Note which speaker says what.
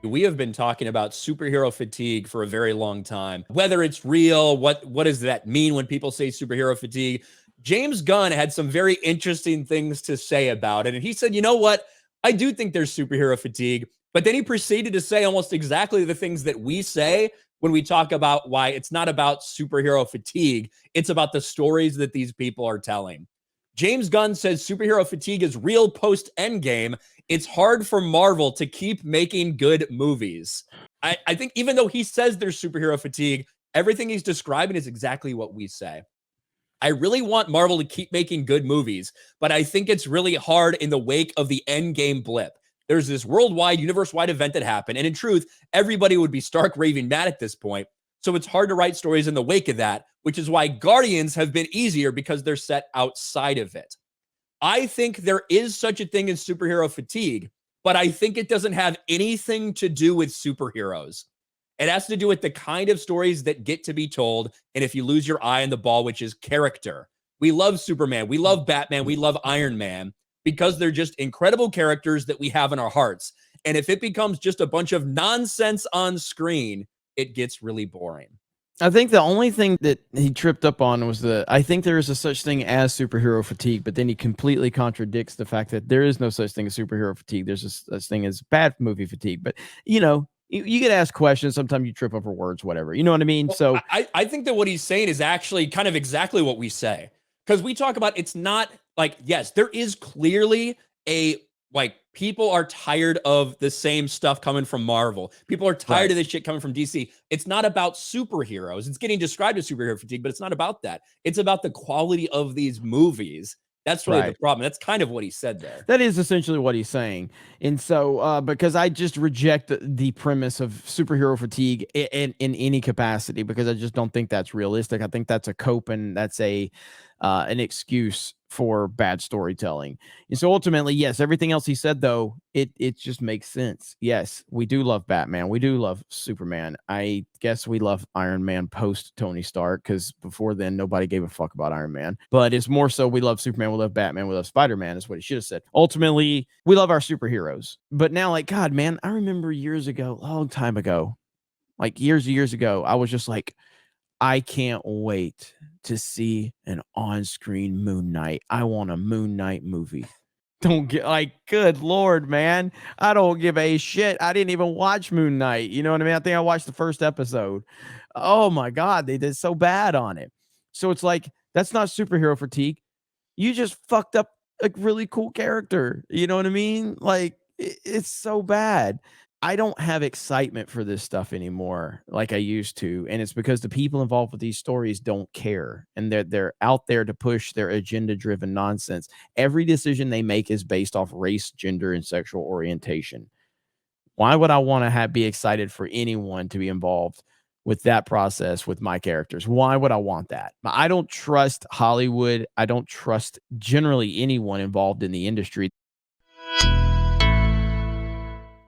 Speaker 1: We have been talking about superhero fatigue for a very long time. Whether it's real, what does that mean when people say superhero fatigue? James Gunn had some very interesting things to say about it. And he said, you know what? I do think there's superhero fatigue. But then he proceeded to say almost exactly the things that we say when we talk about why it's not about superhero fatigue. It's about the stories that these people are telling. James Gunn says superhero fatigue is real post Endgame. It's hard for Marvel to keep making good movies. I think even though he says there's superhero fatigue, everything he's describing is exactly what we say. I really want Marvel to keep making good movies, but I think it's really hard in the wake of the Endgame blip. There's this worldwide, universe-wide event that happened, and in truth, everybody would be stark raving mad at this point. So it's hard to write stories in the wake of that, which is why Guardians have been easier because they're set outside of it. I think there is such a thing as superhero fatigue, but I think it doesn't have anything to do with superheroes. It has to do with the kind of stories that get to be told. And if you lose your eye on the ball, which is character, we love Superman, we love Batman, we love Iron Man because they're just incredible characters that we have in our hearts. And if it becomes just a bunch of nonsense on screen, it gets really boring.
Speaker 2: I think the only thing that he tripped up on was I think there is a such thing as superhero fatigue, but then he completely contradicts the fact that there is no such thing as superhero fatigue. There's a such thing as bad movie fatigue. But, you get asked questions. Sometimes you trip over words, whatever. You know what I mean?
Speaker 1: Well,
Speaker 2: So
Speaker 1: I think that what he's saying is actually kind of exactly what we say. Because we talk about it's not like, yes, there is clearly people are tired of the same stuff coming from Marvel. People are tired of this shit coming from DC. It's not about superheroes. It's getting described as superhero fatigue, but it's not about that. It's about the quality of these movies. That's really the problem. That's kind of what he said there.
Speaker 2: That is essentially what he's saying. And so, because I just reject the premise of superhero fatigue in any capacity, because I just don't think that's realistic. I think that's a cope and that's an excuse for bad storytelling. And so ultimately, yes, everything else he said, though, it just makes sense. Yes, we do love Batman. We do love Superman. I guess we love Iron Man post Tony Stark, because before then, nobody gave a fuck about Iron Man. But it's more so we love Superman, we love Batman, we love Spider-Man is what he should have said. Ultimately, we love our superheroes. But now, God, man, I remember years ago, a long time ago, years ago, I was just like, I can't wait to see an on-screen Moon Knight. I want a Moon Knight movie. Don't get good Lord, man. I don't give a shit. I didn't even watch Moon Knight. You know what I mean? I think I watched the first episode. Oh my God, they did so bad on it. So it's like, that's not superhero fatigue. You just fucked up a really cool character. You know what I mean? It's so bad. I don't have excitement for this stuff anymore like I used to, and it's because the people involved with these stories don't care, and they're out there to push their agenda-driven nonsense. Every decision they make is based off race, gender, and sexual orientation. Why would I want to be excited for anyone to be involved with that process with my characters? Why would I want that? I don't trust Hollywood. I don't trust generally anyone involved in the industry.